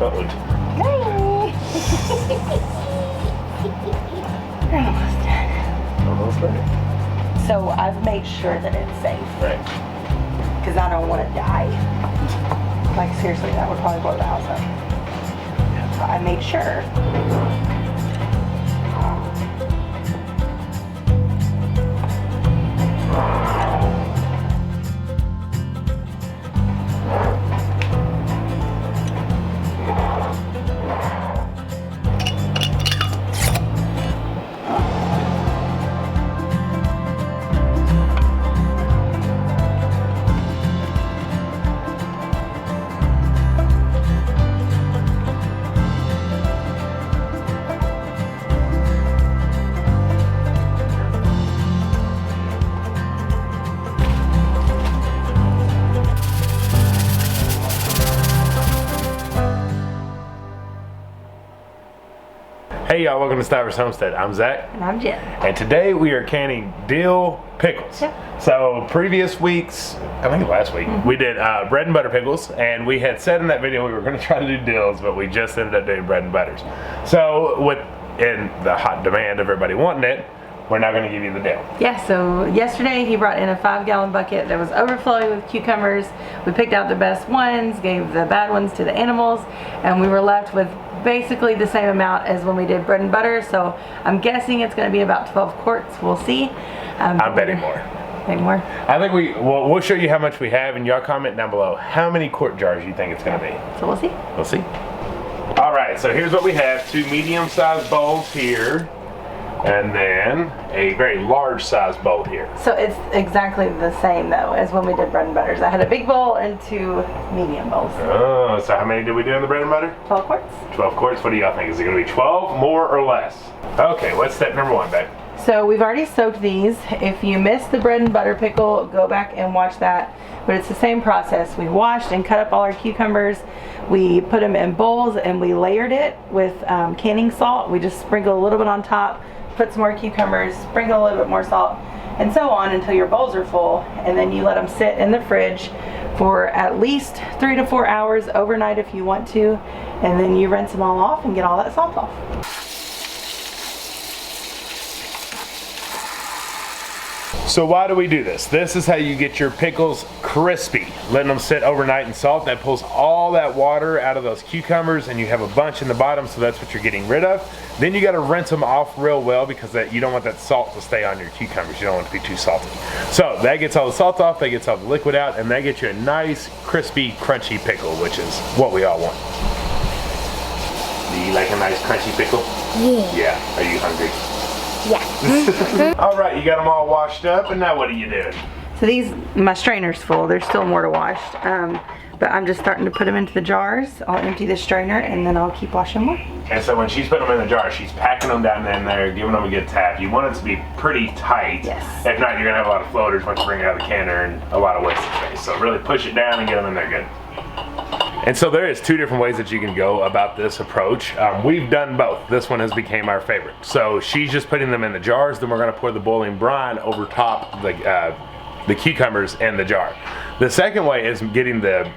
code. Hey. We're almost done. Almost ready. So I've made sure that it's safe. Right. Because I don't want to die. Like seriously, that would probably blow the house up. So I made sure. Hey y'all, welcome to Stivers Homestead. I'm Zach. And I'm Jen. And today we are canning dill pickles. Yep. So previous weeks, I think last week, we did bread and butter pickles, and we had said in that video we were going to try to do dills, but we just ended up doing bread and butters. So in the hot demand of everybody wanting it, we're now going to give you the dill. Yeah, so yesterday he brought in a 5-gallon bucket that was overflowing with cucumbers. We picked out the best ones, gave the bad ones to the animals, and we were left with basically the same amount as when we did bread and butter. So I'm guessing it's going to be about 12 quarts. We'll see. I'm betting more. Betting more? I think we'll show you how much we have, and y'all comment down below how many quart jars you think it's going to be. So we'll see. We'll see. All right, so here's what we have. 2 medium-sized bowls here, and then a very large-sized bowl here. So it's exactly the same though as when we did bread and butters. I had a big bowl and 2 medium bowls. Oh, so how many did we do in the bread and butter? 12 quarts. 12 quarts. What do y'all think? Is it going to be 12, more or less? Okay, what's step number 1, babe? So we've already soaked these. If you missed the bread and butter pickle, go back and watch that. But it's the same process. We washed and cut up all our cucumbers. We put them in bowls and we layered it with canning salt. We just sprinkle a little bit on top, put some more cucumbers, sprinkle a little bit more salt, and so on until your bowls are full. And then you let them sit in the fridge for at least 3 to 4 hours overnight if you want to. And then you rinse them all off and get all that salt off. So why do we do this? This is how you get your pickles crispy. Letting them sit overnight in salt. That pulls all that water out of those cucumbers, and you have a bunch in the bottom, so that's what you're getting rid of. Then you got to rinse them off real well because you don't want that salt to stay on your cucumbers. You don't want it to be too salty. So that gets all the salt off, that gets all the liquid out, and that gets you a nice, crispy, crunchy pickle, which is what we all want. Do you like a nice, crunchy pickle? Yeah. Yeah. Are you hungry? Yeah. All right, you got them all washed up, and now what are you doing? So my strainer's full. There's still more to wash, but I'm just starting to put them into the jars. I'll empty the strainer and then I'll keep washing more. And so when she's putting them in the jar, she's packing them down in there, giving them a good tap. You want it to be pretty tight. Yes. If not, you're gonna have a lot of floaters once you bring it out of the canner and a lot of wasted space. So really push it down and get them in there good. And so there is 2 different ways that you can go about this approach. We've done both. This one has become our favorite. So she's just putting them in the jars, then we're gonna pour the boiling brine over top the cucumbers in the jar. The second way is getting the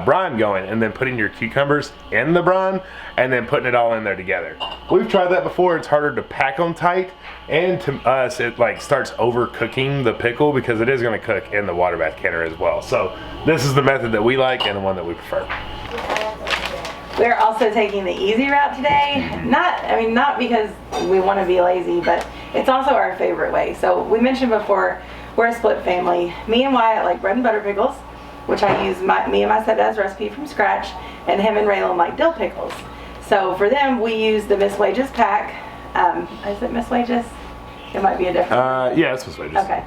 brine going and then putting your cucumbers in the brine and then putting it all in there together. We've tried that before. It's harder to pack them tight, and to us it starts overcooking the pickle because it is going to cook in the water bath canner as well. So this is the method that we like and the one that we prefer. We're also taking the easy route today. Not because we want to be lazy, but it's also our favorite way. So we mentioned before, we're a split family. Me and Wyatt like bread and butter pickles, which I use me and my stepdad's recipe from scratch, and him and Raylan like dill pickles. So for them, we use the Mrs.Wages pack. Is it Mrs.Wages? It might be a different. Yeah, it's Mrs.Wages. Okay.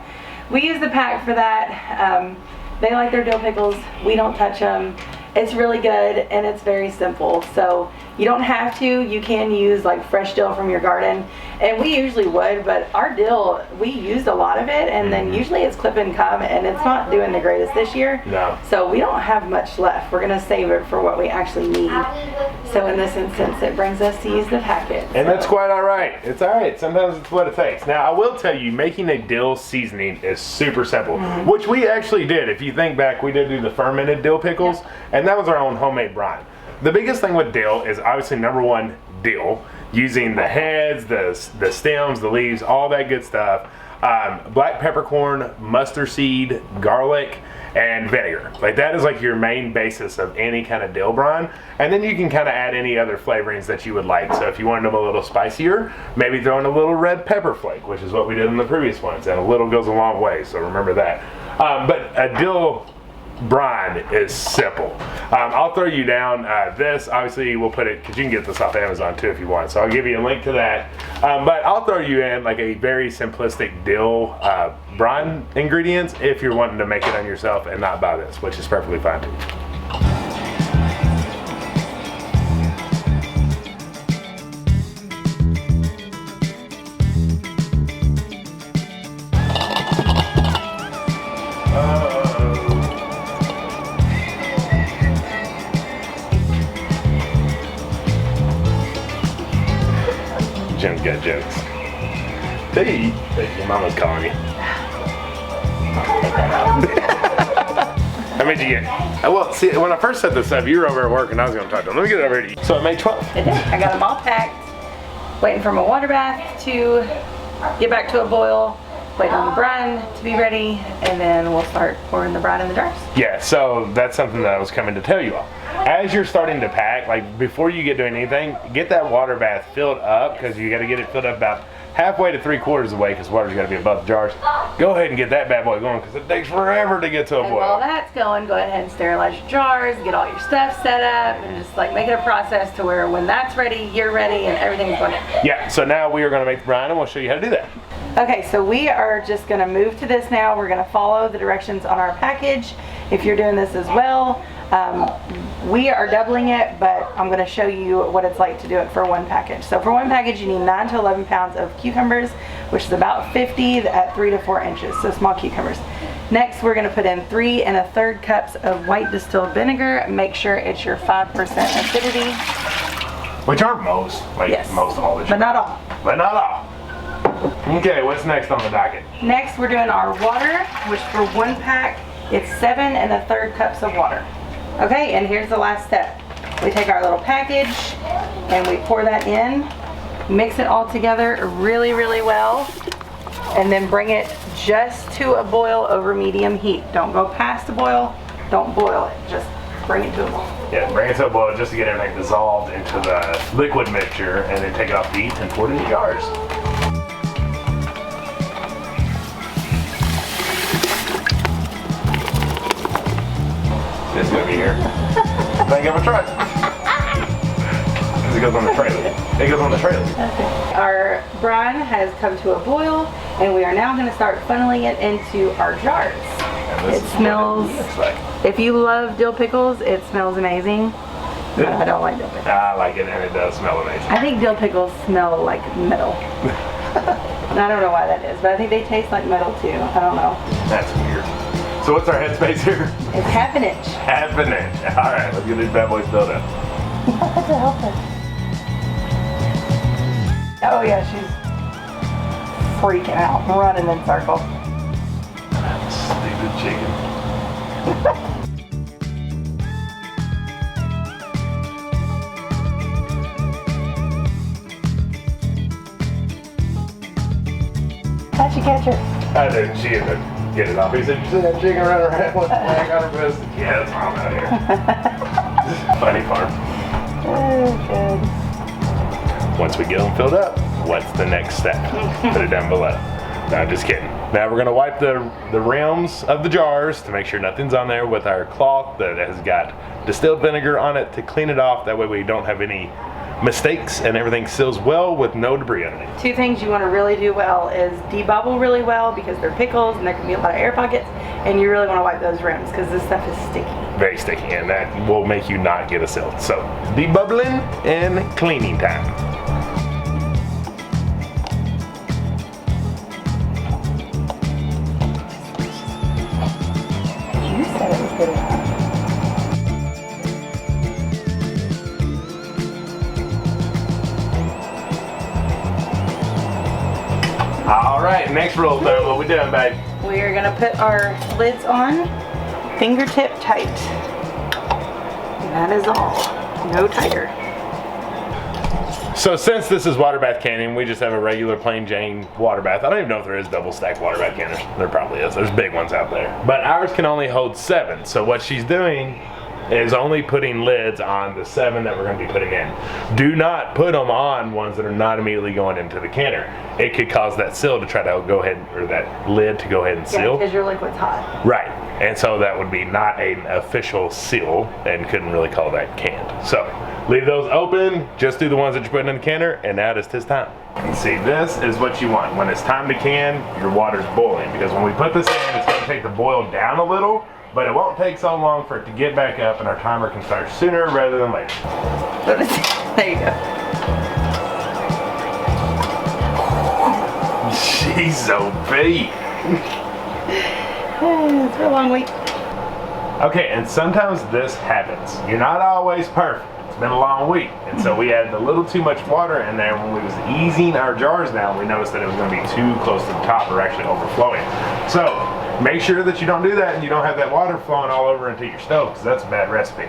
We use the pack for that. They like their dill pickles. We don't touch them. It's really good and it's very simple. So you don't have to. You can use like fresh dill from your garden, and we usually would, but our dill, we used a lot of it, and then usually it's clip and come, and it's not doing the greatest this year. No. So we don't have much left. We're gonna save it for what we actually need. So in this instance, it brings us to use the packet. And that's quite all right. It's all right. Sometimes it's what it takes. Now I will tell you, making a dill seasoning is super simple, which we actually did. If you think back, we did do the fermented dill pickles, and that was our own homemade brine. the biggest thing with dill is obviously number one, dill. Using the heads, the stems, the leaves, all that good stuff. Black peppercorn, mustard seed, garlic, and vinegar. Like that is like your main basis of any kind of dill brine. And then you can kind of add any other flavorings that you would like. So if you wanted them a little spicier, maybe throw in a little red pepper flake, which is what we did in the previous ones. And a little goes a long way, so remember that. But a dill brine is simple. I'll throw you down this. Obviously, we'll put it, because you can get this off Amazon too if you want. So I'll give you a link to that. But I'll throw you in like a very simplistic dill brine ingredients if you're wanting to make it on yourself and not buy this, which is perfectly fine too. Jim's got jokes. Hey, your mama's calling you. How many did you get? Well, see, when I first set this up, you were over at work and I was going to talk to him. Let me get it over here to you. So I made 12. It did. I got them all packed. Waiting for my water bath to get back to a boil. Waiting on the brine to be ready, and then we'll start pouring the brine in the jars. Yeah, so that's something that I was coming to tell you all. As you're starting to pack, like before you get doing anything, get that water bath filled up, because you got to get it filled up about halfway to 3/4 of the way, because water's got to be above the jars. Go ahead and get that bad boy going, because it takes forever to get to a boil. While that's going, go ahead and sterilize your jars, get all your stuff set up, and just like make it a process to where when that's ready, you're ready, and everything's going in. Yeah, so now we are going to make the brine, and we'll show you how to do that. Okay, so we are just going to move to this now. We're going to follow the directions on our package. If you're doing this as well, we are doubling it, but I'm going to show you what it's like to do it for one package. So for one package, you need 9 to 11 pounds of cucumbers, which is about 50 at 3 to 4 inches, so small cucumbers. Next, we're going to put in 3 1/3 cups of white distilled vinegar. Make sure it's your 5% acidity. Which aren't most, like yes, most all the but not all. But not all. Okay, what's next on the docket? Next, we're doing our water, which for one pack, it's 7 1/3 cups of water. Okay, and here's the last step. We take our little package and we pour that in, mix it all together really, really well, and then bring it just to a boil over medium heat. Don't go past the boil, don't boil it, just bring it to a boil. Yeah, bring it to a boil just to get everything dissolved into the liquid mixture, and then take it off the heat and pour it in the jars. It's gonna be here. Think of a truck. It goes on the trailer. It goes on the trailer. Okay. Our brine has come to a boil, and we are now going to start funneling it into our jars. It smells. If you love dill pickles, it smells amazing. But I don't like dill pickles. I like it, and it does smell amazing. I think dill pickles smell like metal. And I don't know why that is, but I think they taste like metal too. I don't know. That's weird. So what's our headspace here? It's 1/2 inch. 1/2 inch. All right, let's get these bad boys filled up. That's a helper. Oh yeah, she's freaking out, running in circles. Stupid chicken. How'd you catch her? I didn't. She had to get it off. He said, "You see that chicken running around with the flag on her wrist?" Yeah, that's mom out here. Funny farm. Oh, good. Once we get them filled up, what's the next step? Put it down below. No, I'm just kidding. Now we're gonna wipe the rims of the jars to make sure nothing's on there with our cloth that has got distilled vinegar on it to clean it off. That way we don't have any mistakes and everything seals well with no debris underneath. 2 things you want to really do well is debubble really well, because they're pickles and there can be a lot of air pockets, and you really want to wipe those rims because this stuff is sticky. Very sticky, and that will make you not get a seal. So debubbling and cleaning time. You said it was good enough. All right, next rule of thumb, what we doing, babe? We are going to put our lids on fingertip tight. And that is all. No tighter. So since this is water bath canning, we just have a regular plain Jane water bath. I don't even know if there is double stack water bath canners. There probably is. There's big ones out there. But ours can only hold 7. So what she's doing is only putting lids on the 7 that we're going to be putting in. Do not put them on ones that are not immediately going into the canner. It could cause that seal to try to go ahead, or that lid to go ahead and seal. Because your liquid's hot. Right. And so that would be not an official seal and couldn't really call that canned. So leave those open, just do the ones that you're putting in the canner, and now it's his time. You see, this is what you want. When it's time to can, your water's boiling, because when we put this in, it's going to take the boil down a little, but it won't take so long for it to get back up, and our timer can start sooner rather than later. There you go. She's so big. It's been a long week. Okay, and sometimes this happens. You're not always perfect. It's been a long week, and so we added a little too much water in there. When we was easing our jars down, we noticed that it was going to be too close to the top, or actually overflowing. So make sure that you don't do that and you don't have that water flowing all over into your stove, because that's a bad recipe.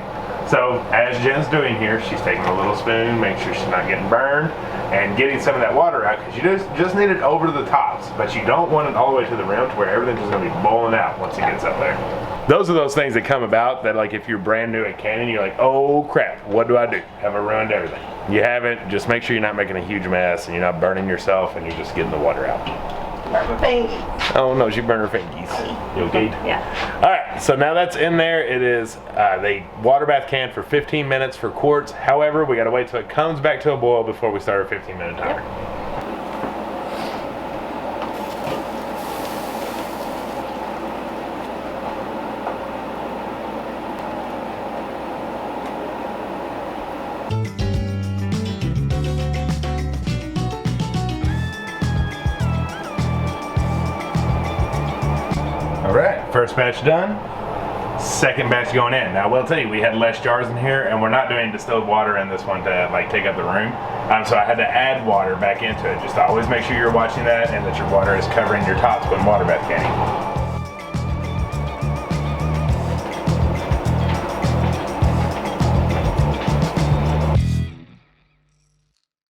So as Jen's doing here, she's taking a little spoon, make sure she's not getting burned, and getting some of that water out, because you just need it over the tops, but you don't want it all the way to the rim to where everything's just going to be boiling out once it gets up there. Those are those things that come about that, like, if you're brand new at canning, you're like, oh crap, what do I do? Have I ruined everything? You haven't. Just make sure you're not making a huge mess and you're not burning yourself and you're just getting the water out. Burn my fingies. Oh no, she burned her fingies. You okay? Yeah. Alright, so now that's in there. It is the water bath can for 15 minutes for quarts. However, we gotta wait till it comes back to a boil before we start our 15-minute timer. Yep. Alright, first batch done. Second batch going in. Now I will tell you, we had less jars in here, and we're not doing distilled water in this one to like take up the room. So I had to add water back into it. Just always make sure you're watching that and that your water is covering your tops when water bath canning.